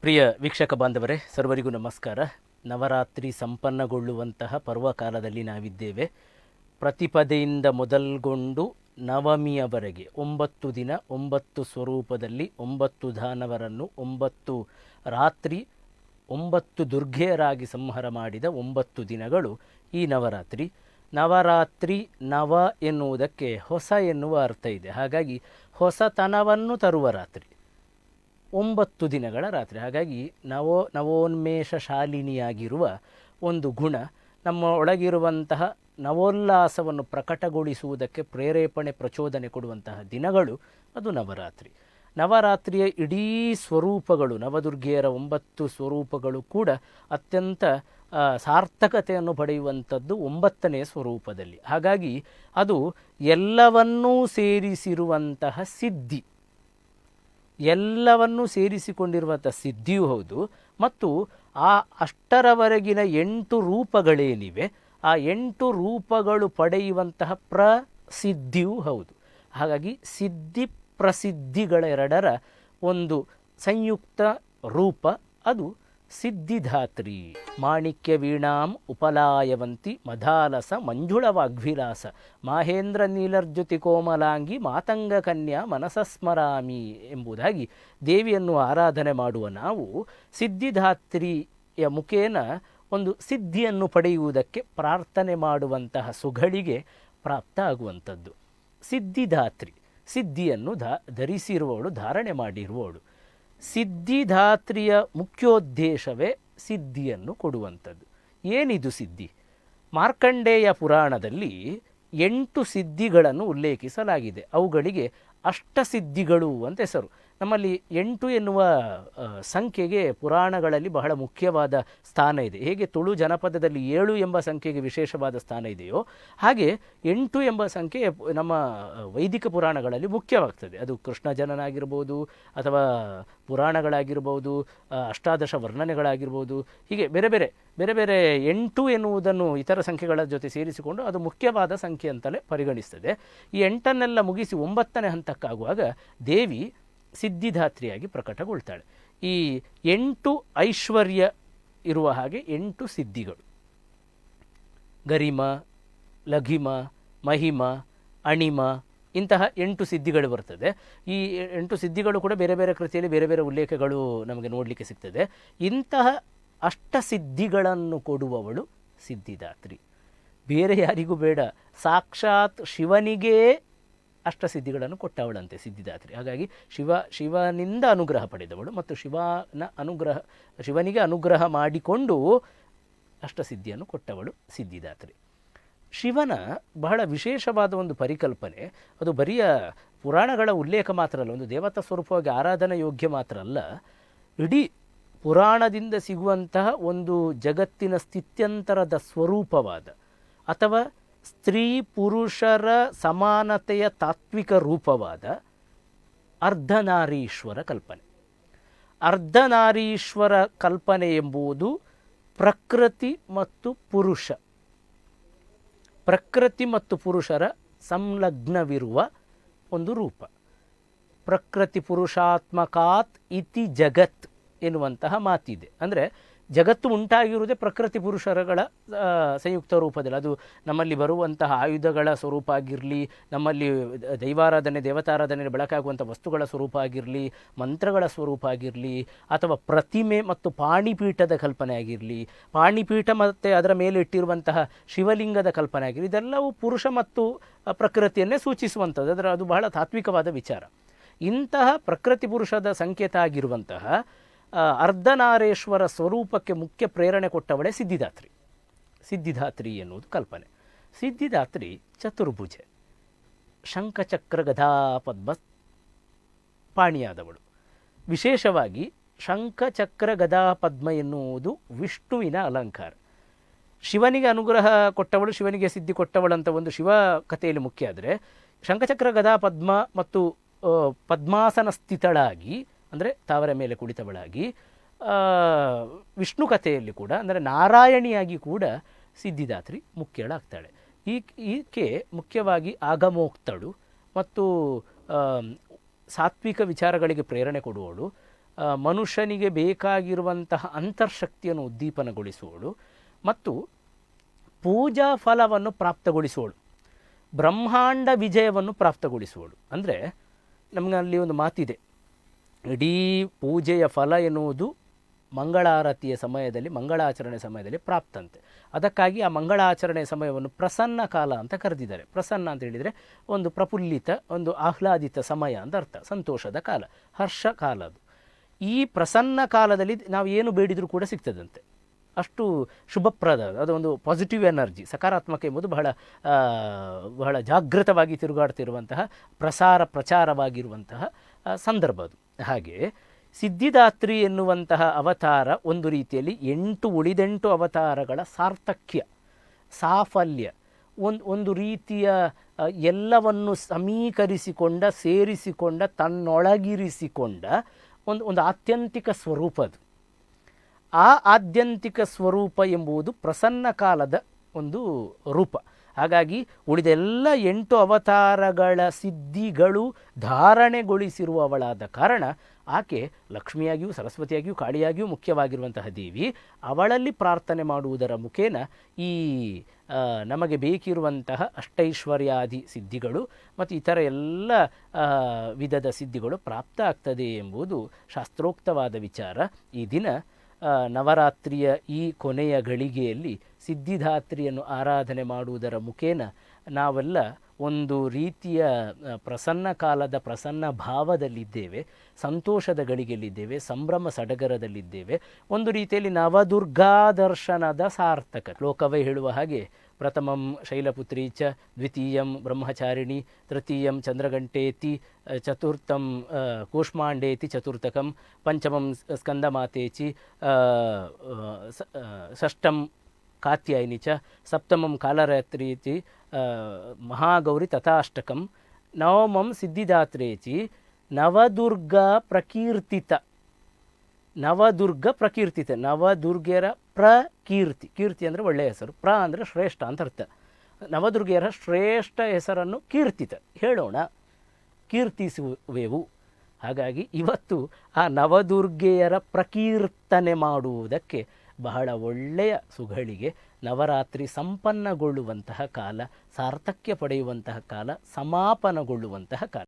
ಪ್ರಿಯ ವೀಕ್ಷಕ ಬಾಂಧವರೇ, ಸರ್ವರಿಗೂ ನಮಸ್ಕಾರ. ನವರಾತ್ರಿ ಸಂಪನ್ನಗೊಳ್ಳುವಂತಹ ಪರ್ವಕಾಲದಲ್ಲಿ ನಾವಿದ್ದೇವೆ. ಪ್ರತಿಪದೆಯಿಂದ ಮೊದಲ್ಗೊಂಡು ನವಮಿಯವರೆಗೆ 9 ದಿನ 9 ಸ್ವರೂಪದಲ್ಲಿ 9 ದಾನವರನ್ನು 9 ರಾತ್ರಿ 9 ದುರ್ಗೆಯರಾಗಿ ಸಂಹಾರ ಮಾಡಿದ 9 ದಿನಗಳು ಈ ನವರಾತ್ರಿ. ನವರಾತ್ರಿ ನವ ಎನ್ನುವುದಕ್ಕೆ ಹೊಸ ಎನ್ನುವ ಅರ್ಥ ಇದೆ. ಹಾಗಾಗಿ ಹೊಸತನವನ್ನು ತರುವ ರಾತ್ರಿ, 9 ದಿನಗಳ ರಾತ್ರಿ. ಹಾಗಾಗಿ ನವೋನ್ಮೇಷ ಶಾಲಿನಿಯಾಗಿರುವ ಒಂದು ಗುಣ, ನಮ್ಮ ಒಳಗಿರುವಂತಹ ನವೋಲ್ಲಾಸವನ್ನು ಪ್ರಕಟಗೊಳಿಸುವುದಕ್ಕೆ ಪ್ರೇರೇಪಣೆ ಪ್ರಚೋದನೆ ಕೊಡುವಂತಹ ದಿನಗಳು ಅದು ನವರಾತ್ರಿ. ನವರಾತ್ರಿಯ ಇಡೀ ಸ್ವರೂಪಗಳು, ನವದುರ್ಗೆಯರ 9 ಸ್ವರೂಪಗಳು ಕೂಡ ಅತ್ಯಂತ ಸಾರ್ಥಕತೆಯನ್ನು ಪಡೆಯುವಂಥದ್ದು 9ನೇ ಸ್ವರೂಪದಲ್ಲಿ. ಹಾಗಾಗಿ ಅದು ಎಲ್ಲವನ್ನೂ ಸೇರಿಸಿರುವಂತಹ ಸಿದ್ಧಿ, ಎಲ್ಲವನ್ನೂ ಸೇರಿಸಿಕೊಂಡಿರುವಂಥ ಸಿದ್ಧಿಯೂ ಹೌದು. ಮತ್ತು ಆ ಅಷ್ಟರವರೆಗಿನ 8 ರೂಪಗಳೇನಿವೆ, ಆ 8 ರೂಪಗಳು ಪಡೆಯುವಂತಹ ಪ್ರಸಿದ್ಧಿಯೂ ಹೌದು. ಹಾಗಾಗಿ ಸಿದ್ಧಿ ಪ್ರಸಿದ್ಧಿಗಳೆರಡರ ಒಂದು ಸಂಯುಕ್ತ ರೂಪ ಅದು ಸಿದ್ಧಿಧಾತ್ರಿ. ಮಾಣಿಕ್ಯ ವೀಣಾಂ ಉಪಲಾಯವಂತಿ ಮಧಾಲಸ ಮಂಜುಳ ವಾಗ್ವಿಲಾಸ ಮಾಹೇಂದ್ರ ನೀಲರ್ಜುತಿ ಕೋಮಲಾಂಗಿ ಮಾತಂಗ ಕನ್ಯಾ ಮನಸಸ್ಮರಾಮಿ ಎಂಬುದಾಗಿ ದೇವಿಯನ್ನು ಆರಾಧನೆ ಮಾಡುವ ನಾವು ಸಿದ್ಧಿಧಾತ್ರಿಯ ಮುಖೇನ ಒಂದು ಸಿದ್ಧಿಯನ್ನು ಪಡೆಯುವುದಕ್ಕೆ ಪ್ರಾರ್ಥನೆ ಮಾಡುವಂತಹ ಸುಗಳಿಗೆ ಪ್ರಾಪ್ತ ಆಗುವಂಥದ್ದು. ಸಿದ್ಧಿಧಾತ್ರಿ, ಸಿದ್ಧಿಯನ್ನು ಧರಿಸಿರುವವಳು, ಧಾರಣೆ ಮಾಡಿರುವವಳು. ಸಿದ್ಧಿಧಾತ್ರಿಯ ಮುಖ್ಯೋದ್ದೇಶವೇ ಸಿದ್ಧಿಯನ್ನು ಕೊಡುವಂಥದ್ದು. ಏನಿದು ಸಿದ್ಧಿ? ಮಾರ್ಕಂಡೇಯ ಪುರಾಣದಲ್ಲಿ 8 ಸಿದ್ಧಿಗಳನ್ನು ಉಲ್ಲೇಖಿಸಲಾಗಿದೆ. ಅವುಗಳಿಗೆ ಅಷ್ಟಸಿದ್ಧಿಗಳು ಅಂತ ಹೆಸರು. ನಮ್ಮಲ್ಲಿ 8 ಎನ್ನುವ ಸಂಖ್ಯೆಗೆ ಪುರಾಣಗಳಲ್ಲಿ ಬಹಳ ಮುಖ್ಯವಾದ ಸ್ಥಾನ ಇದೆ. ಹೇಗೆ ತುಳು ಜನಪದದಲ್ಲಿ 7 ಎಂಬ ಸಂಖ್ಯೆಗೆ ವಿಶೇಷವಾದ ಸ್ಥಾನ ಇದೆಯೋ, ಹಾಗೆ 8 ಎಂಬ ಸಂಖ್ಯೆ ನಮ್ಮ ವೈದಿಕ ಪುರಾಣಗಳಲ್ಲಿ ಮುಖ್ಯವಾಗ್ತದೆ. ಅದು ಕೃಷ್ಣ ಜನನ ಆಗಿರ್ಬೋದು, ಅಥವಾ ಪುರಾಣಗಳಾಗಿರ್ಬೋದು, ಅಷ್ಟಾದಶ ವರ್ಣನೆಗಳಾಗಿರ್ಬೋದು, ಹೀಗೆ ಬೇರೆ ಬೇರೆ 8 ಎನ್ನುವುದನ್ನು ಇತರ ಸಂಖ್ಯೆಗಳ ಜೊತೆ ಸೇರಿಸಿಕೊಂಡು ಅದು ಮುಖ್ಯವಾದ ಸಂಖ್ಯೆ ಅಂತಲೇ ಪರಿಗಣಿಸ್ತದೆ. ಈ 8ಅನ್ನೆಲ್ಲ ಮುಗಿಸಿ 9ನೇ ಹಂತಕ್ಕಾಗುವಾಗ ದೇವಿ ಸಿದ್ಧಿಧಾತ್ರಿಯಾಗಿ ಪ್ರಕಟಗೊಳ್ತಾಳೆ. ಈ 8 ಐಶ್ವರ್ಯ ಇರುವ ಹಾಗೆ 8 ಸಿದ್ಧಿಗಳು: ಗರಿಮ, ಲಘಿಮ, ಮಹಿಮ, ಅಣಿಮ, ಇಂತಹ 8 ಸಿದ್ಧಿಗಳು ಬರ್ತದೆ. ಈ 8 ಸಿದ್ಧಿಗಳು ಕೂಡ ಬೇರೆ ಬೇರೆ ಕೃತಿಯಲ್ಲಿ ಬೇರೆ ಬೇರೆ ಉಲ್ಲೇಖಗಳು ನಮಗೆ ನೋಡಲಿಕ್ಕೆ ಸಿಗ್ತದೆ. ಇಂತಹ ಅಷ್ಟಸಿದ್ಧಿಗಳನ್ನು ಕೊಡುವವಳು ಸಿದ್ಧಿದಾತ್ರಿ. ಬೇರೆ ಯಾರಿಗೂ ಬೇಡ, ಸಾಕ್ಷಾತ್ ಶಿವನಿಗೇ ಅಷ್ಟಸಿದ್ಧಿಗಳನ್ನು ಕೊಟ್ಟವಳಂತೆ ಸಿದ್ಧಿದಾತ್ರಿ. ಹಾಗಾಗಿ ಶಿವನಿಂದ ಅನುಗ್ರಹ ಪಡೆದವಳು ಮತ್ತು ಶಿವನಿಗೆ ಅನುಗ್ರಹ ಮಾಡಿಕೊಂಡು ಅಷ್ಟಸಿದ್ಧಿಯನ್ನು ಕೊಟ್ಟವಳು ಸಿದ್ಧಿದಾತ್ರಿ. ಶಿವನ ಬಹಳ ವಿಶೇಷವಾದ ಒಂದು ಪರಿಕಲ್ಪನೆ, ಅದು ಬರಿಯ ಪುರಾಣಗಳ ಉಲ್ಲೇಖ ಮಾತ್ರ ಅಲ್ಲ, ಒಂದು ದೇವತಾ ಸ್ವರೂಪವಾಗಿ ಆರಾಧನಾ ಯೋಗ್ಯ ಮಾತ್ರ ಅಲ್ಲ, ಇಡೀ ಪುರಾಣದಿಂದ ಸಿಗುವಂತಹ ಒಂದು ಜಗತ್ತಿನ ಸ್ಥಿತ್ಯಂತರದ ಸ್ವರೂಪವಾದ ಅಥವಾ ಸ್ತ್ರೀ ಪುರುಷರ ಸಮಾನತೆಯ ತಾತ್ವಿಕ ರೂಪವಾದ ಅರ್ಧನಾರೀಶ್ವರ ಕಲ್ಪನೆ. ಅರ್ಧನಾರೀಶ್ವರ ಕಲ್ಪನೆ ಎಂಬುದು ಪ್ರಕೃತಿ ಮತ್ತು ಪುರುಷರ ಸಂಲಗ್ನವಿರುವ ಒಂದು ರೂಪ. ಪ್ರಕೃತಿ ಪುರುಷಾತ್ಮಕಾತ್ ಇತಿ ಜಗತ್ ಎನ್ನುವಂತಹ ಮಾತಿದೆ. ಅಂದರೆ ಜಗತ್ತು ಉಂಟಾಗಿರುವುದೇ ಪ್ರಕೃತಿ ಪುರುಷರಗಳ ಸಂಯುಕ್ತ ರೂಪದಲ್ಲಿ. ಅದು ನಮ್ಮಲ್ಲಿ ಬರುವಂತಹ ಆಯುಧಗಳ ಸ್ವರೂಪ ಆಗಿರಲಿ, ನಮ್ಮಲ್ಲಿ ದೈವಾರಾಧನೆ ದೇವತಾರಾಧನೆ ಬೆಳಕಾಗುವಂಥ ವಸ್ತುಗಳ ಸ್ವರೂಪ ಆಗಿರಲಿ, ಮಂತ್ರಗಳ ಸ್ವರೂಪ ಆಗಿರಲಿ, ಅಥವಾ ಪ್ರತಿಮೆ ಮತ್ತು ಪಾಣಿಪೀಠದ ಕಲ್ಪನೆ ಆಗಿರಲಿ, ಪಾಣಿಪೀಠ ಮತ್ತು ಅದರ ಮೇಲೆ ಇಟ್ಟಿರುವಂತಹ ಶಿವಲಿಂಗದ ಕಲ್ಪನೆ ಆಗಿರಲಿ, ಇದೆಲ್ಲವೂ ಪುರುಷ ಮತ್ತು ಪ್ರಕೃತಿಯನ್ನೇ ಸೂಚಿಸುವಂಥದ್ದು. ಅದು ಬಹಳ ತಾತ್ವಿಕವಾದ ವಿಚಾರ. ಇಂತಹ ಪ್ರಕೃತಿ ಪುರುಷದ ಸಂಕೇತ ಆಗಿರುವಂತಹ ಅರ್ಧನಾರೇಶ್ವರ ಸ್ವರೂಪಕ್ಕೆ ಮುಖ್ಯ ಪ್ರೇರಣೆ ಕೊಟ್ಟವಳೇ ಸಿದ್ಧಿಧಾತ್ರಿ ಎನ್ನುವುದು ಕಲ್ಪನೆ. ಸಿದ್ಧಿಧಾತ್ರಿ ಚತುರ್ಭುಜೆ, ಶಂಖಚಕ್ರ ಗದಾ ಪದ್ಮ ಪಾಣಿಯಾದವಳು. ವಿಶೇಷವಾಗಿ ಶಂಖಚಕ್ರ ಗದಾ ಪದ್ಮ ಎನ್ನುವುದು ವಿಷ್ಣುವಿನ ಅಲಂಕಾರ. ಶಿವನಿಗೆ ಅನುಗ್ರಹ ಕೊಟ್ಟವಳು, ಶಿವನಿಗೆ ಸಿದ್ಧಿ ಕೊಟ್ಟವಳಂತ ಒಂದು ಶಿವ ಕಥೆಯಲ್ಲಿ ಮುಖ್ಯ. ಆದರೆ ಶಂಖಚಕ್ರ ಗದಾ ಪದ್ಮ ಮತ್ತು ಪದ್ಮಾಸನ ಸ್ಥಿತಳಾಗಿ, ಅಂದರೆ ತಾವರ ಮೇಲೆ ಕುಳಿತವಳಾಗಿ, ವಿಷ್ಣು ಕಥೆಯಲ್ಲಿ ಕೂಡ ಅಂದರೆ ನಾರಾಯಣಿಯಾಗಿ ಕೂಡ ಸಿದ್ಧಿದಾತ್ರಿ ಮುಖ್ಯಳಾಗ್ತಾಳೆ. ಈಕೆ ಮುಖ್ಯವಾಗಿ ಆಗಮೋಕ್ತಳು ಮತ್ತು ಸಾತ್ವಿಕ ವಿಚಾರಗಳಿಗೆ ಪ್ರೇರಣೆ ಕೊಡುವವಳು. ಮನುಷ್ಯನಿಗೆ ಬೇಕಾಗಿರುವಂತಹ ಅಂತರ್ಶಕ್ತಿಯನ್ನು ಉದ್ದೀಪನಗೊಳಿಸುವಳು ಮತ್ತು ಪೂಜಾ ಫಲವನ್ನು ಪ್ರಾಪ್ತಗೊಳಿಸುವಳು, ಬ್ರಹ್ಮಾಂಡ ವಿಜಯವನ್ನು ಪ್ರಾಪ್ತಗೊಳಿಸುವಳು. ಅಂದರೆ ನಮಗಲ್ಲಿ ಒಂದು ಮಾತಿದೆ, ಇಡೀ ಪೂಜೆಯ ಫಲ ಎನ್ನುವುದು ಮಂಗಳಾರತಿಯ ಸಮಯದಲ್ಲಿ, ಮಂಗಳಾಚರಣೆ ಸಮಯದಲ್ಲಿ ಪ್ರಾಪ್ತಂತೆ. ಅದಕ್ಕಾಗಿ ಆ ಮಂಗಳಾಚರಣೆ ಸಮಯವನ್ನು ಪ್ರಸನ್ನ ಕಾಲ ಅಂತ ಕರೆದಿದ್ದಾರೆ. ಪ್ರಸನ್ನ ಅಂತ ಹೇಳಿದರೆ ಒಂದು ಪ್ರಫುಲ್ಲಿತ, ಒಂದು ಆಹ್ಲಾದಿತ ಸಮಯ ಅಂತ ಅರ್ಥ, ಸಂತೋಷದ ಕಾಲ, ಹರ್ಷ ಕಾಲ. ಅದು ಈ ಪ್ರಸನ್ನ ಕಾಲದಲ್ಲಿ ನಾವು ಏನು ಬೇಡಿದರೂ ಕೂಡ ಸಿಗ್ತದಂತೆ, ಅಷ್ಟು ಶುಭಪ್ರದ, ಅದೊಂದು ಪಾಸಿಟಿವ್ ಎನರ್ಜಿ, ಸಕಾರಾತ್ಮಕ ಎಂಬುದು ಬಹಳ ಜಾಗೃತವಾಗಿ ತಿರುಗಾಡ್ತಿರುವಂತಹ ಪ್ರಚಾರವಾಗಿರುವಂತಹ ಸಂದರ್ಭ ಅದು. ಹಾಗೆ ಸಿದ್ಧಿದಾತ್ರಿ ಎನ್ನುವಂತಹ ಅವತಾರ ಒಂದು ರೀತಿಯಲ್ಲಿ ಉಳಿದೆಂಟು ಅವತಾರಗಳ ಸಾರ್ಥಕ್ಯ, ಸಾಫಲ್ಯ, ಒಂದು ರೀತಿಯ ಎಲ್ಲವನ್ನು ಸಮೀಕರಿಸಿಕೊಂಡ, ಸೇರಿಸಿಕೊಂಡ, ತನ್ನೊಳಗಿರಿಸಿಕೊಂಡ ಒಂದು ಆತ್ಯಂತಿಕ ಸ್ವರೂಪ ಅದು. ಆ ಆದ್ಯಂತಿಕ ಸ್ವರೂಪ ಎಂಬುದು ಪ್ರಸನ್ನ ಕಾಲದ ಒಂದು ರೂಪ. ಹಾಗಾಗಿ ಉಳಿದೆಲ್ಲ 8 ಅವತಾರಗಳ ಸಿದ್ಧಿಗಳು ಧಾರಣೆಗೊಳಿಸಿರುವವಳಾದ ಕಾರಣ ಆಕೆ ಲಕ್ಷ್ಮಿಯಾಗಿಯೂ ಸರಸ್ವತಿಯಾಗಿಯೂ ಕಾಳಿಯಾಗಿಯೂ ಮುಖ್ಯವಾಗಿರುವಂತಹ ದೇವಿ. ಅವಳಲ್ಲಿ ಪ್ರಾರ್ಥನೆ ಮಾಡುವುದರ ಮುಖೇನ ಈ ನಮಗೆ ಬೇಕಿರುವಂತಹ ಅಷ್ಟೈಶ್ವರ್ಯಾದಿ ಸಿದ್ಧಿಗಳು ಮತ್ತು ಇತರ ಎಲ್ಲ ವಿಧದ ಸಿದ್ಧಿಗಳು ಪ್ರಾಪ್ತ ಆಗ್ತದೆ ಎಂಬುದು ಶಾಸ್ತ್ರೋಕ್ತವಾದ ವಿಚಾರ. ಈ ದಿನ ನವರಾತ್ರಿಯ ಈ ಕೊನೆಯ ಗಳಿಗೆಯಲ್ಲಿ ಸಿದ್ಧಿದಾತ್ರಿಯನ್ನು ಆರಾಧನೆ ಮಾಡುವುದರ ಮುಖೇನ ನಾವೆಲ್ಲ ಒಂದು ರೀತಿಯ ಪ್ರಸನ್ನ ಕಾಲದ ಪ್ರಸನ್ನ ಭಾವದಲ್ಲಿದ್ದೇವೆ, ಸಂತೋಷದ ಗಳಿಗೆಯಲ್ಲಿದ್ದೇವೆ, ಸಂಭ್ರಮ ಸಡಗರದಲ್ಲಿದ್ದೇವೆ. ಒಂದು ರೀತಿಯಲ್ಲಿ ನವದುರ್ಗಾ ದರ್ಶನದ ಸಾರ್ಥಕ. ಲೋಕವೇ ಹೇಳುವ ಹಾಗೆ ಪ್ರಥಮಂ ಶೈಲಪುತ್ರಿ ಚ, ದ್ವಿತೀಯಂ ಬ್ರಹ್ಮಚಾರಿಣಿ, ತೃತೀಯಂ ಚಂದ್ರಗಂಟೇತಿ, ಚತುರ್ಥಂ ಕೂಷ್ಮಾಂಡೇತಿ ಚತುರ್ಥಕಂ, ಪಂಚಮಂ ಸ್ಕಂದಮಾತೇಚಿ, ಷಷ್ಠಂ ಕಾತ್ಯಾಯಿನಿ ಚ, ಸಪ್ತಮಂ ಕಾಲರಾತ್ರೀತಿ ಮಹಾಗೌರಿ ತಥಾಷ್ಟಕಂ, ನವಮಂ ಸಿದ್ಧಿದಾತ್ರೇಚಿ, ನವದುರ್ಗಾ ಪ್ರಕೀರ್ತಿತ. ನವದುರ್ಗ ಪ್ರಕೀರ್ತಿತ, ನವದುರ್ಗೆಯರ ಪ್ರಕೀರ್ತಿ, ಕೀರ್ತಿ ಅಂದರೆ ಒಳ್ಳೆಯ ಹೆಸರು, ಅಂದರೆ ಶ್ರೇಷ್ಠ ಅಂತ ಅರ್ಥ. ನವದುರ್ಗೆಯರ ಶ್ರೇಷ್ಠ ಹೆಸರನ್ನು ಕೀರ್ತಿತ, ಹೇಳೋಣ, ಕೀರ್ತಿಸುವೆವು. ಹಾಗಾಗಿ ಇವತ್ತು ಆ ನವದುರ್ಗೆಯರ ಪ್ರಕೀರ್ತನೆ ಮಾಡುವುದಕ್ಕೆ ಬಹಳ ಒಳ್ಳೆಯ ಸುಗಳಿಗೆ, ನವರಾತ್ರಿ ಸಂಪನ್ನಗೊಳ್ಳುವಂತಹ ಕಾಲ, ಸಾರ್ಥಕ್ಯ ಪಡೆಯುವಂತಹ ಕಾಲ, ಸಮಾಪನಗೊಳ್ಳುವಂತಹ ಕಾಲ.